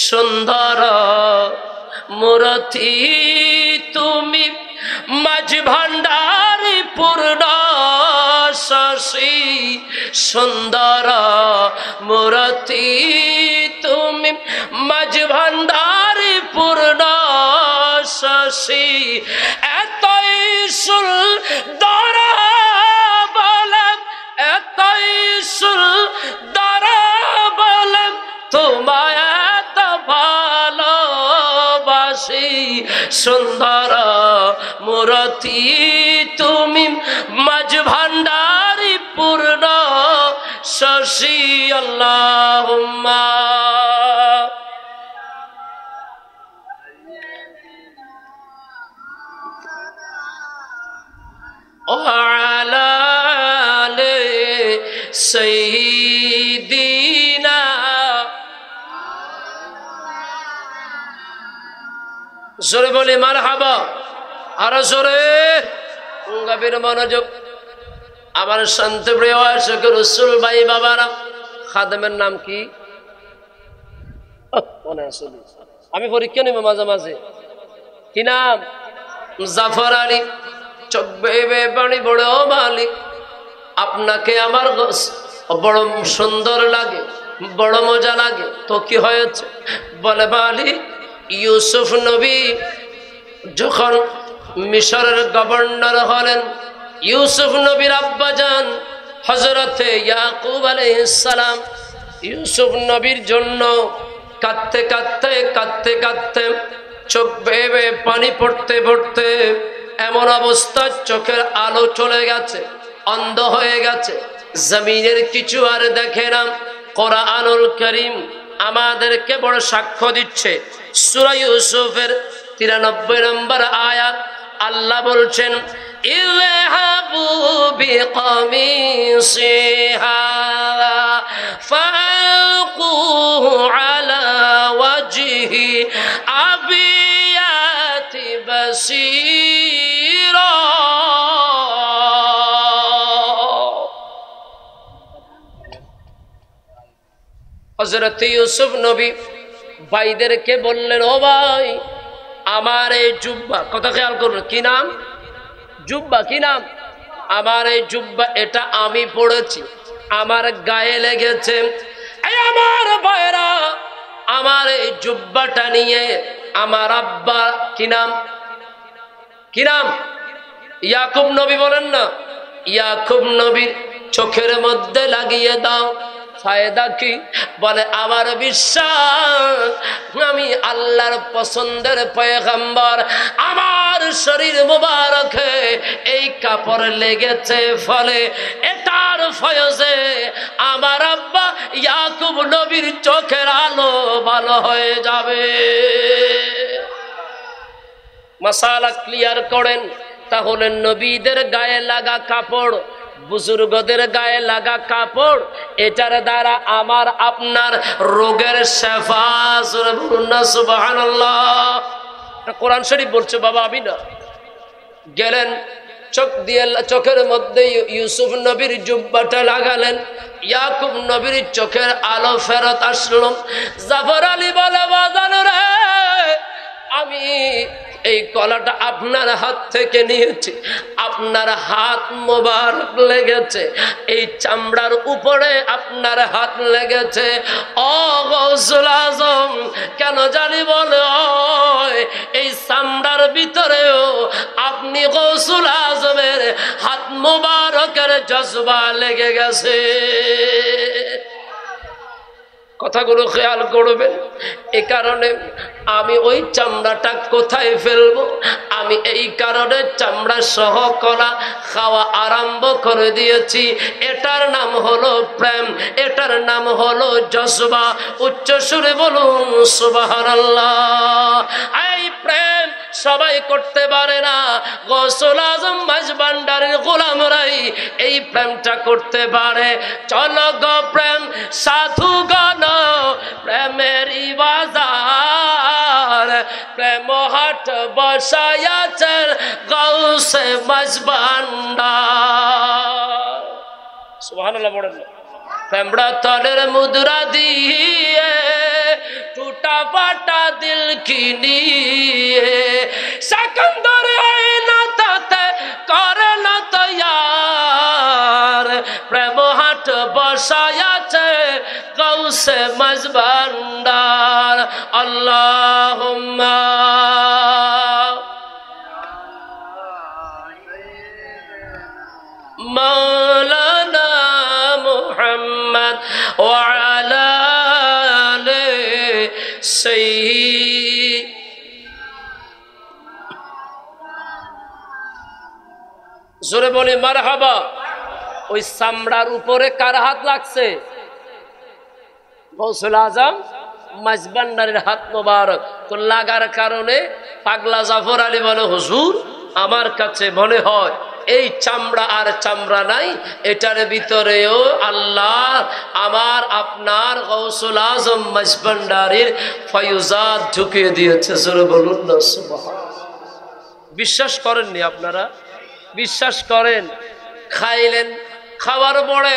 সুন্দর মূরতি তুমি মাঝভান্ডারী পূর্ণ শশী, সুন্দর মূরতি তুমি মাঝভান্ডারী পূর্ণ শশী, এতই সুন্দর বলেন, এতই সুন্দর বলেন, তোমায় এত ভালোবাসি, সুন্দর মূরতি তুমি মাঝভান্ডারী পূর্ণ শশী। আল্লাহুম্মা ওয়ালা আলি সাইয়্যিদিনা। জোরে বলি মারহাবা, আরো জোরে, গভীর মনোযোগ। আমার শান্তপ্রিয় আশিক রাসূল ভাই বাবারা, খাদেমের নাম কি মনে আছে? আমি পরীক্ষা নেব মাঝে মাঝে। কি নাম? জাফর আলী। চোখ বেয়ে বেয়ে পানি পড়ে। ও মালিক, আপনাকে আমার বড় সুন্দর লাগে, বড় মজা লাগে। তো কি হয়েছে? বলে মালিক, ইউসুফ নবী যখন মিশরের গভর্নর হলেন, ইউসুফ নবীর আব্বাজান হযরতে ইয়াকুব আলাইহিস সালাম ইউসুফ নবীর জন্য কাঁদতে কাঁদতে কাঁদতে কাঁদতে চোখ বেয়ে বেয়ে পানি পড়তে পড়তে এমন অবস্থা, চোখের আলো চলে গেছে, অন্ধ হয়ে গেছে, জমিনের কিছু আর দেখে না। কোরআনুল কারীম আমাদেরকে বড় সাক্ষ্য দিচ্ছে। সূরা ইউসুফের 93 নম্বর আয়াত, আল্লাহ বলছেন, ইযহাবু বিকামিসি হাযা ফালকুহু আলা ওয়াজহি আবিয়াতি বাসীরা। হযরত ইউসুফ নবী ভাইদেরকে বললেন, ও ভাই, আমার এই জুব্বা, কথা খেয়াল করুন, কি নাম? জুব্বা। কি নাম? আমার এই জুব্বা, এটা আমি পড়েছি, আমার গায়ে লেগেছে। এই আমার ভাইরা, আমার এই জুব্বাটা নিয়ে আমার আব্বা, কি নাম? কি নাম? ইয়াকুব নবী বলেন না, ইয়াকুব নবীর চোখের মধ্যে লাগিয়ে দাও। ফায়দা কি? বলে, আমার বিশ্বাস আমি আল্লাহর পছন্দের পয়গম্বর, আমার শরীর মুবারকে এই কাপড় লেগেছে, ফলে এটার ফয়জে আমার আব্বা ইয়াকুব নবীর চোখের আলো ভালো হয়ে যাবে। মাসালা ক্লিয়ার করেন। তাহলে নবীদের গায়ে লাগা কাপড় বুজুর্গদের গায়ে লাগা কাপড়, এটার দ্বারা আমার আপনার রোগের শেফা। সুবহানাল্লাহ। কোরআন শরীফ বলছে, বাবা আমি না। গেলেন চোখ দিয়ে চোখের মধ্যে ইউসুফ নবীর জুব্বাটা লাগালেন, ইয়াকুব নবীর চোখের আলো ফেরত আসলো। জাফর আলী বলে, বাজান রে, আমি এই কলাটা আপনার হাত থেকে নিয়েছি, আপনার হাত মোবারক লেগেছে, এই চামড়ার উপরে আপনার হাত লেগেছে। ও গৌসুল আজম, কেন জানি বলে এই চামড়ার ভিতরেও আপনি গৌসুল আজমের হাত মোবারকের জজবা লেগে গেছে। কথাগুলো খেয়াল করবেন। এ কারণে আমি ওই চামড়াটা কোথায় ফেলবো, আমি এই কারণে চামড়া সহ কলা খাওয়া আরম্ভ করে দিয়েছি। এটার নাম হলো প্রেম, এটার নাম হলো জজবা। উচ্চ সুরে বলুন সুবহানাল্লাহ। এই প্রেম সবাই করতে পারে না, গৌসুল আজম মাঝভান্ডারের গোলামরাই এই প্রেমটা করতে পারে। চলো গো প্রেম সাধু গণ, প্রেমেরই বাজার, প্রেম হাট বসায়াছেন গৌসে মাঝভান্ডার। সুবহানাল্লাহ বলেন। প্রেমড়া তলের মুদ্রা দিয়ে টুটা পাটা দিল কিনিয়ে, সেকেন্ডার না তাতে করে না তৈয়ার, প্রেম হাট বসায়াছে গৌসে মাঝভান্ডার। আল্লাহুম্মা মাওলানা মুহাম্মদ ওয়া আলা আলি সাইয়্যিদ। জোরে বলি মারহাবা। ওই চামড়ার উপরে কার হাত লাগছে? গৌসুল আজম মাঝভান্ডারের হাত মোবারক। তো লাগার কারণে পাগলা জাফর আলী বলে, হুজুর আমার কাছে মনে হয় এই চামড়া আর চামড়া নাই, এটার ভিতরেও আল্লাহ আমার আপনার গৌসুল আজম মাঝভান্ডারের ফয়ুজাত ঢুকিয়ে দিয়েছে। জোরে বলুন না সুবহানাল্লাহ। বিশ্বাস করেননি আপনারা? বিশ্বাস করেন। খাইলেন, খাওয়ার পরে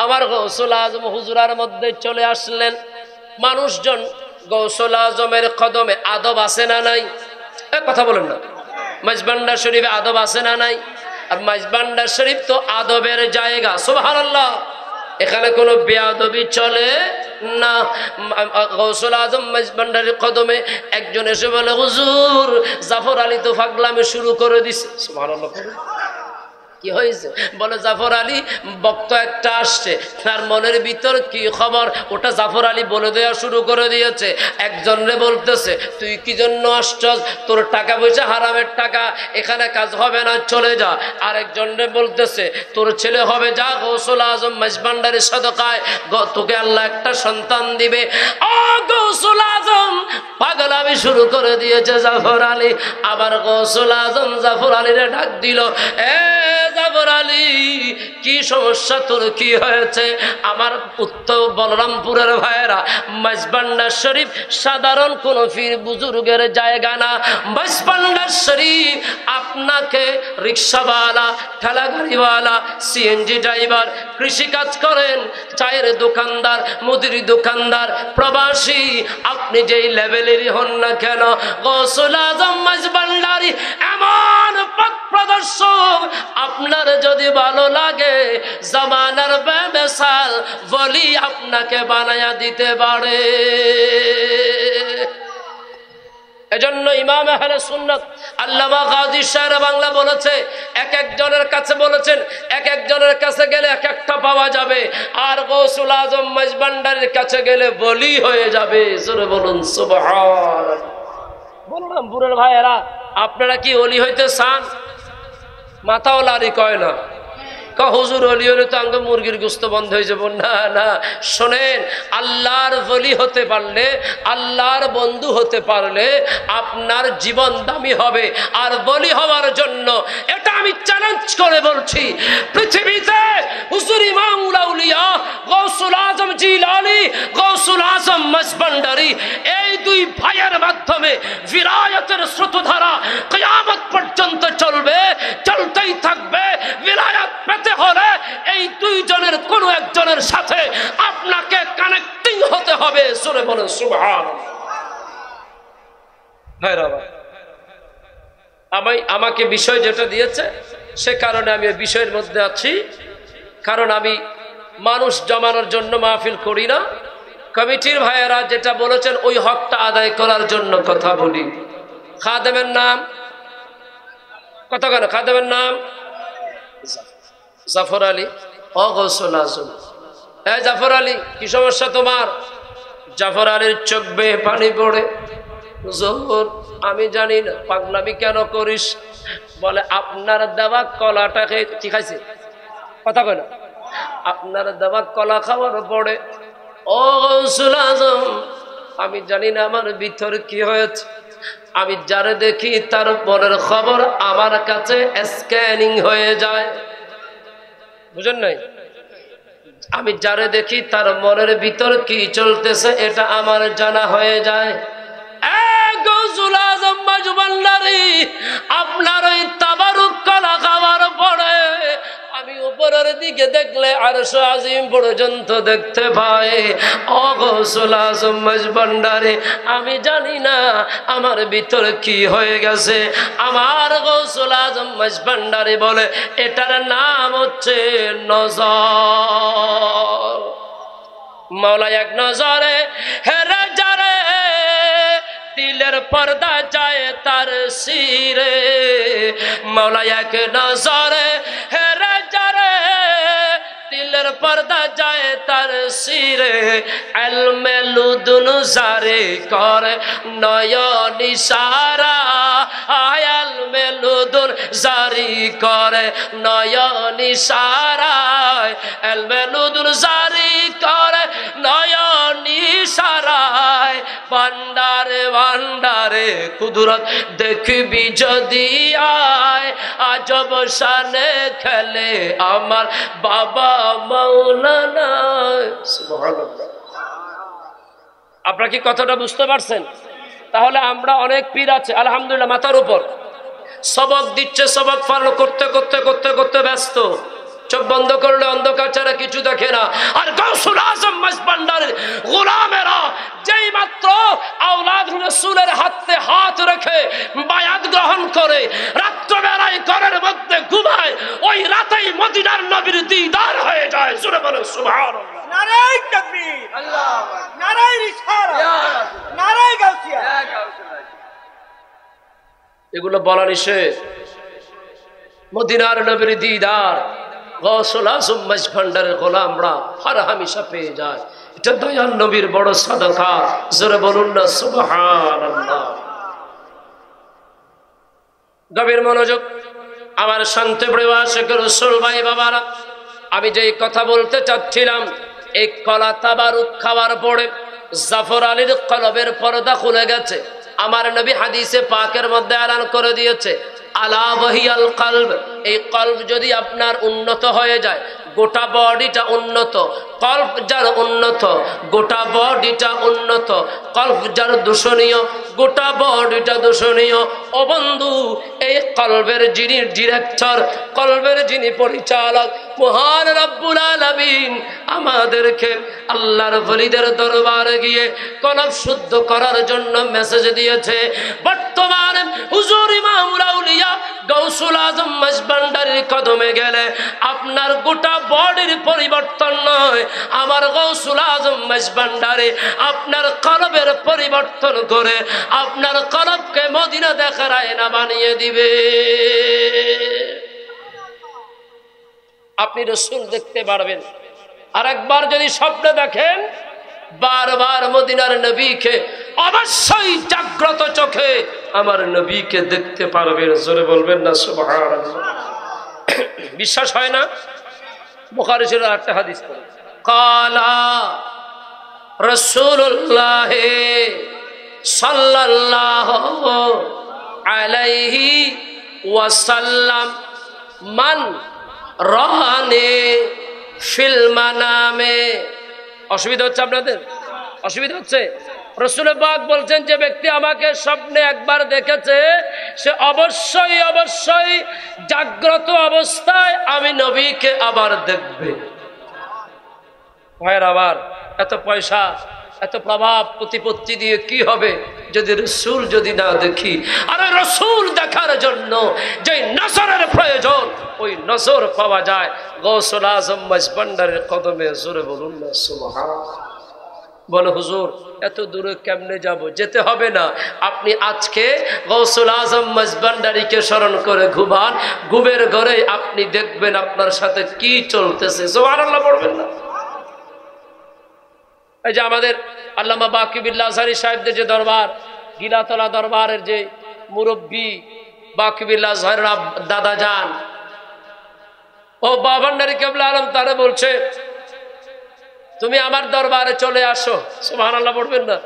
আবার গৌসুল আজম হুজুরার মধ্যে চলে আসলেন। মানুষজন গৌসুল আজমের কদমে আদব আছে না নাই? কথা বলেন না। মাঝভান্ডার শরীফে আদব আছে না নাই? আর মাঝভান্ডার শরীফ তো আদবের জায়গা। সুবহানাল্লাহ। এখানে কোনো বেয়াদবি চলে না। গৌসুল আজম মাঝভান্ডারের কদমে একজন এসে বলে, হুজুর জাফর আলী তো পাগলামি শুরু করে দিছে। সুবহানাল্লাহ। কি হয়েছে? বলে জাফর আলী বক্তা একটা আসছে, তার মনের ভিতর কি খবর ওটা জাফর আলী বলে দেওয়া শুরু করে দিয়েছে। একজনরে বলতেছে, তুই কি জন্য আসছস? তোর টাকা পয়সা হারামের টাকা, এখানে কাজ হবে না, চলে যা। আরেকজনরে বলতেছে, তোর ছেলে হবে, যা গৌসুল আজম মাঝভান্ডারের সদকায় তোকে আল্লাহ একটা সন্তান দিবে। ও গৌসুল আজম পাগলামি শুরু করে দিয়েছে জাফর আলী। আবার গৌসুল আজম জাফর আলীরে ডাক দিল, জাফর আলী কি সমস্যা, তোর কি হয়েছে? আমার উত্তর বলরামপুরের ভাইয়েরা, মাঝভান্ডার শরীফ সাধারণ কোন পীর বুজুর্গের জায়গা না। মাঝভান্ডার শরীফ আপনাকে রিক্সাওয়ালা, ঠেলা গাড়িওয়ালা, সিএনজি ড্রাইভার, কৃষিকাজ করেন, চায়ের দোকানদার, মুদির দোকানদার, প্রবাসী, আপনি যেই লেভেলেরই হন না কেন, গৌসুল আজম মাঝভান্ডারী এমন পথ প্রদর্শক। আপনার যদি ভালো লাগে, জামানার বেমিসাল বলি আপনাকে বানায়া দিতে পারে। এজন্য ইমাম আহলে সুন্নাত আল্লামা গাজী শায়ের বাংলা বলেছে, এক একজনের কাছে বলেছেন, এক একজনের কাছে গেলে এক একটা পাওয়া যাবে, আর গৌসুল আজম মাঝভান্ডারের কাছে গেলে বলি হয়ে যাবে। জোরে বলুন সুবহানাল্লাহ। বললাম বুড়ের ভাইয়েরা, আপনারা কি ওলি হইতে চান? মাথাওয়ালারি কয় না, হুজুর ওলি হলে তো আঙ্গ মুরগির গোস্ত বন্ধ হয়ে যাব। না না, শোনেন, আল্লাহর ওলি হতে পারলে, আল্লাহর বন্ধু হতে পারলে আপনার জীবন দামি হবে। আর বলি হওয়ার জন্য এটা আমি চ্যালেঞ্জ করে বলছি, পৃথিবীতে হুজুর ইমামুল আউলিয়া গৌসুল আজম জিলানী, গৌসুল আজম মজবন্ডারি, এই দুই ভাইয়ের মাধ্যমে বিরায়তের স্রোতধারা কিয়ামত পর্যন্ত চলবে, চলতেই থাকবে। বিরায়ত পেতে হলে এই দুইজনের কোন একজনের সাথে আপনাকে কানেক্টিং হতে হবে। সুরে বলেন সুবহানাল্লাহ। আমাকে বিষয় যেটা দিয়েছে সে কারণে আমি এই বিষয়ের মধ্যে আছি। কারণ আমি মানুষ জমানোর জন্য মাহফিল করি না। কমিটির ভাইয়েরা যেটা বলেছেন ওই হকটা আদায় করার জন্য কথা বলি। খাদেমের নাম কত কেন? খাদেমের নাম জাফর আলী ও গৌসুল আজম। হ্যাঁ জাফর আলী, কি সমস্যা তোমার? জাফর আলীর চোখ বেয়ে পানি পড়ে। হুজুর আমি জানি না, পাগলামি কেন করিস? বলে আপনার দেওয়া কলাটাকে কি খাইছে? কথা কয় না, আপনার দেওয়া কলা খাওয়ার পরে ও গৌসুল আজম আমি জানি না আমার ভিতর কি হয়েছে। আমি যারে দেখি তার পরের খবর আমার কাছে স্ক্যানিং হয়ে যায়। বুঝেন নাই? আমি যারে দেখি তার মনের ভিতর কি চলতেছে এটা আমার জানা হয়ে যায়। আপনার ওই তাবারুক কলা খাওয়ার পরে আমি উপরের দিকে দেখলে আরশ আজিম পর্যন্ত দেখতে পাই। ও গৌসুল আজম মজবন্ডারি, আমি জানি না আমার ভিতরে কি হয়ে গেছে। আমার গৌসুল আজম মজবন্ডারি বলে এটার নাম হচ্ছে নজর। মাওলা এক নজরে হেরে যারে, দিলের পর্দা যায় তার শিরে। মাওলা এক নজরে হেরে যারে, দিলের পর্দা যায় তার শিরে। ইলমে লুদুন জারি করে নয়ন ইশারা, ইলমে লুদুন জারি করে নয়ন ইশারা, ইলমে লুদুন জারি করে নয়ন ইশারা। ভান্ডারে ভান্ডারে কুদরত দেখবি যদি আয়, আজব শানে খেলে আমার বাবা মাওলানা। সুবহানাল্লাহ। আপনারা কি কথাটা বুঝতে পারছেন? তাহলে আমরা অনেক পীর আছে আলহামদুলিল্লাহ মাথার উপর সবক দিচ্ছে, সবক ফলো করতে করতে করতে করতে ব্যস্ত। চোখ বন্ধ করলে অন্ধকার ছাড়া কিছু দেখে না। আর গৌসুল আজম মজবন্ডারির গোলামেরা যেই মাত্র আওলাদ রাসূলের হাতে হাত রেখে বায়াত গ্রহণ করে রাত্রবেলায় ঘরের মধ্যে ঘুমায়, ওই রাতেই মদিনার নবীর দিদার হয়ে যায়। জোরে বলো সুবহানাল্লাহ। নারায়ে তাকবীর, আল্লাহু আকবার, নারায়ে রিসালাত, নারায়ে গাউসিয়া। এগুলো বলা নিষেধ। মদিনার নবীর দিদার গৌসুল আজম মজবন্ডারের গোলামরা হর হামেশা পেয়ে যায়। এটা দয়াল নবীর বড় সাদাকা। জোরে বলুন না সুবহানাল্লাহ। গভীর মনোযোগ আমার শান্তি প্রিয় আশিক রাসূল ভাই বাবারা, আমি যে কথা বলতে চাচ্ছিলাম, এই কলা তাবারুক খাওয়ার পরে জাফর আলীর কলবের পর্দা খুলে গেছে। আমার নবী হাদিসে পাকের মধ্যে এলান করে দিয়েছে, আলা ওয়াহিয়াল কলব, এই কলব যদি আপনার উন্নত হয়ে যায়, গোটা বডিটা উন্নত। কলব যার উন্নত, গোটা বডিটা উন্নত। কলব যার দূষণীয়, গোটা বডিটা দূষণীয়। ও বন্ধু, এই কলবের যিনি ডিরেক্টর, কলবের যিনি পরিচালক, মহান রব্বুল আলামিন আমাদেরকে আল্লাহর ওলিদের দরবারে গিয়ে কলব শুদ্ধ করার জন্য মেসেজ দিয়েছে। বর্তমানে হুজুর ইমামুল আউলিয়া গৌসুল আজম মজবন্ডারির কদমে গেলে আপনার গোটা বডির পরিবর্তন নয়, আমার গৌসুল আজম মজবন্ডারি আপনার কলবের পরিবর্তন করে আপনার কলবকে মদিনা দেখার আয়না বানিয়ে দিবে। আপনি রাসূল দেখতে পারবেন। আর একবার যদি স্বপ্ন দেখেন, বারবার মদিনার নবীকে অবশ্যই জাগ্রত চোখে আমার নবীকে দেখতে পারবেন। জোরে বলবেন না সুবহানাল্লাহ। বিশ্বাস হয় না? বুখারী শরীফের একটা হাদিস পড়ে, কালা রাসূলুল্লাহ সাল্লাল্লাহু আলাইহি ওয়াসাল্লাম মান রানে ফিল মানামে। অসুবিধা হচ্ছে আপনাদের? অসুবিধা হচ্ছে? রাসূল পাক বলছেন যে ব্যক্তি আমাকে স্বপ্নে একবার দেখেছে সে অবশ্যই অবশ্যই জাগ্রত অবস্থায় আমি নবীকে আবার দেখবে। ভাইয়ের আবার এত পয়সা এত প্রভাব প্রতিপত্তি দিয়ে কি হবে যদি রাসূল যদি না দেখি? আরে রাসূল দেখার জন্য যে নজরের প্রয়োজন ওই নজর পাওয়া যায় গৌসুল আজম মজবন্ডারের কদমে। জোরে বলুন না সুবহানাল্লাহ। বলে হুজুর এত দূরে কেমনে যাব? যেতে হবে না, আপনি আজকে গৌসুল আজম মজবন্ডারিকে স্মরণ করে ঘুমান, ঘুমের ঘরে আপনি দেখবেন আপনার সাথে কি চলতেছে। সুবহানাল্লাহ পড়বেন না? এই যে আমাদের আল্লামা বাকি বিল্লাহ আজহারী সাহেবদের যে দরবার, গিলাতলা দরবারের যে মুরব্বী বাকি বিল্লাহ আজহারের দাদা যান ও বাবান্ডারি কেবলা আলম তারা বলছে তুমি আমার দরবারে চলে আসো। সুবহানাল্লাহ পড়বেন না?